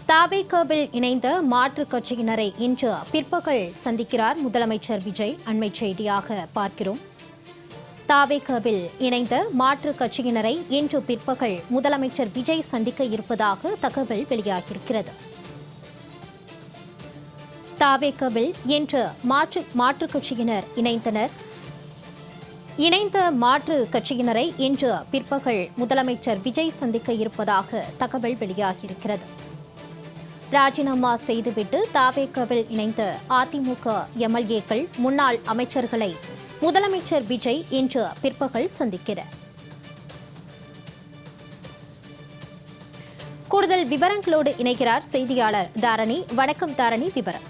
தவேகவில் இணைந்த மாற்றுக் கட்சியினரை இன்று பிற்பகல் சந்திக்கிறார் முதலமைச்சர் விஜய். அண்மை செய்தியாக பார்க்கிறோம். தவேகவில் இணைந்த மாற்றுக் கட்சியினரை இன்று பிற்பகல் முதலமைச்சர் விஜய் சந்திக்க இருப்பதாக தகவல் வெளியாகியிருக்கிறது. தவேகவில் இன்று மாற்றுக் கட்சியினர் இணைந்தனர். இணைந்த மாற்றுக் கட்சியினரை இன்று பிற்பகல் முதலமைச்சர் விஜய் சந்திக்க இருப்பதாக தகவல் வெளியாகியிருக்கிறது. ராஜினாமா செய்துவிட்டு தவேகவில் இணைந்த அதிமுக எம்எல்ஏக்கள், முன்னாள் அமைச்சர்களை முதலமைச்சர் விஜய் இன்று பிற்பகல் சந்திக்கிறார். கூடுதல் விவரங்களோடு இணைகிறார் செய்தியாளர் தாரணி. வணக்கம் தாரணி, விவரம்.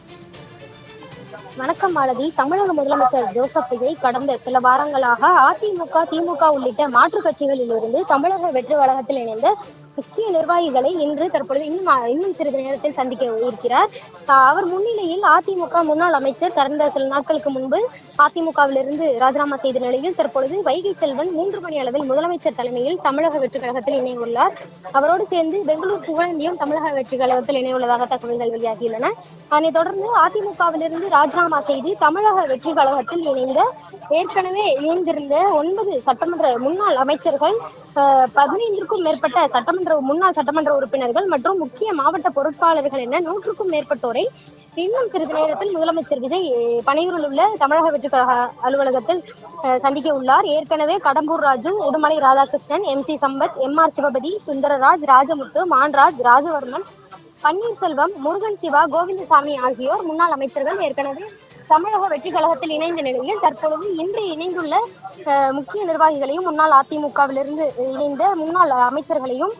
வணக்கம் மாலதி. தமிழக முதலமைச்சர் ஜோசப் விஜய் கடந்த சில வாரங்களாக அதிமுக, திமுக உள்ளிட்ட மாற்றுக் கட்சிகளிலிருந்து தமிழக வெற்றி கழகத்தில் இணைந்த முக்கிய நிர்வாகிகளை இன்று தற்பொழுது இன்னும் சிறிது நேரத்தில் சந்திக்க இருக்கிறார். அவர் முன்னிலையில் அதிமுக முன்னாள் அமைச்சர் கடந்த சில நாட்களுக்கு முன்பு அதிமுகவிலிருந்து ராஜினாமா செய்த நிலையில் தற்பொழுது வைகை செல்வன் 3 மணி அளவில் முதலமைச்சர் தலைமையில் தமிழக வெற்றி கழகத்தில் இணையுள்ளார். அவரோடு சேர்ந்து பெங்களூர் புகழேந்தியும் தமிழக வெற்றி கழகத்தில் இணையுள்ளதாக தகவல்கள் வெளியாகியுள்ளன. அதனைத் தொடர்ந்து அதிமுகவிலிருந்து ராஜினாமா செய்து தமிழக வெற்றி கழகத்தில் ஏற்கனவே இணைந்திருந்த 9 சட்டமன்ற முன்னாள் அமைச்சர்கள், 15க்கும் மேற்பட்ட முன்னாள் சட்டமன்ற உறுப்பினர்கள் மற்றும் முக்கிய மாவட்ட பொறுப்பாளர்கள் என 100க்கும் மேற்பட்டோரை இன்னும் சிறிது நேரத்தில் முதலமைச்சர் விஜய் பனையூரில் உள்ள தமிழக வெற்றி கழக அலுவலகத்தில் சந்திக்க உள்ளார். ஏற்கனவே கடம்பூர் ராஜு, உடுமலை ராதாகிருஷ்ணன், MC சம்பத், MR சிவபதி, சுந்தரராஜ், ராஜமுத்து, மான்ராஜ், ராஜவர்மன், பன்னீர்செல்வம், முருகன் சிவா, கோவிந்தசாமி ஆகியோர் முன்னாள் அமைச்சர்கள் ஏற்கனவே தமிழக வெற்றி கழகத்தில் இணைந்த நிலையில் தற்பொழுது இன்று இணைந்துள்ள முக்கிய நிர்வாகிகளையும், முன்னாள் அதிமுகவிலிருந்து இணைந்த முன்னாள் அமைச்சர்களையும்,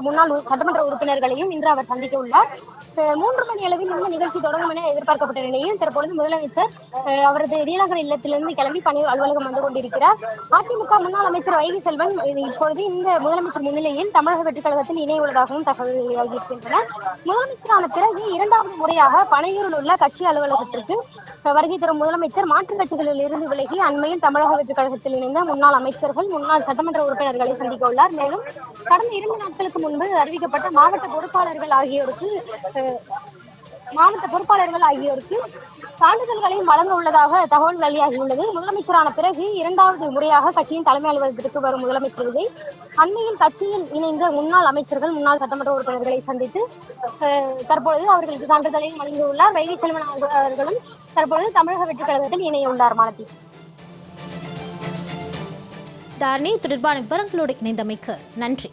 முன்னாள் சட்டமன்ற உறுப்பினர்களையும் இன்று அவர் சந்திக்க உள்ளார். 3 மணி அளவில் இந்த நிகழ்ச்சி தொடங்கும் என எதிர்பார்க்கப்பட்ட நிலையில் தற்பொழுது முதலமைச்சர் அவரது நீலகர் இல்லத்திலிருந்து கிளம்பி பணியூர் அலுவலகம் வந்து கொண்டிருக்கிறார். அதிமுக முன்னாள் அமைச்சர் வைகை செல்வன் இப்பொழுது இந்த முதலமைச்சர் முன்னிலையில் தமிழக வெற்றி கழகத்தில் இணையுள்ளதாகவும் தகவல் வெளியாகியிருக்கின்றன. முதலமைச்சரான பிறகு 2வது முறையாக பனையூரில் உள்ள கட்சி அலுவலகத்திற்கு வருகை தரும் முதலமைச்சர் மாற்றுக் கட்சிகளில் இருந்து விலகி அண்மையில் தமிழக வெற்றி கழகத்தில் இணைந்த முன்னாள் அமைச்சர்கள், முன்னாள் சட்டமன்ற உறுப்பினர்களை சந்திக்க உள்ளார். மேலும் கடந்த 2 நாட்களுக்கு முன்பு அறிவிக்கப்பட்ட மாவட்ட பொறுப்பாளர்கள் ஆகியோருக்கு சான்றிதழ்களையும் வழங்க உள்ளதாக தகவல் வெளியாகியுள்ளது. முதலமைச்சரான பிறகு 2வது முறையாக கட்சியின் தலைமை அலுவலகத்திற்கு வரும் முதலமைச்சர் விஜய் அண்மையில் கட்சியில் இணைந்த முன்னாள் அமைச்சர்கள், முன்னாள் சட்டமன்ற உறுப்பினர்களை சந்தித்து தற்பொழுது அவர்களுக்கு சான்றிதழையும் வழங்கியுள்ளார். வைகை செல்வன் அவர்களும் தற்பொழுது தமிழக வெற்றி கழகத்தில் இணையுள்ளார். மாலதி, தாரணி, தொடர்பான விவரங்களோடு இணைந்தமைக்கு நன்றி.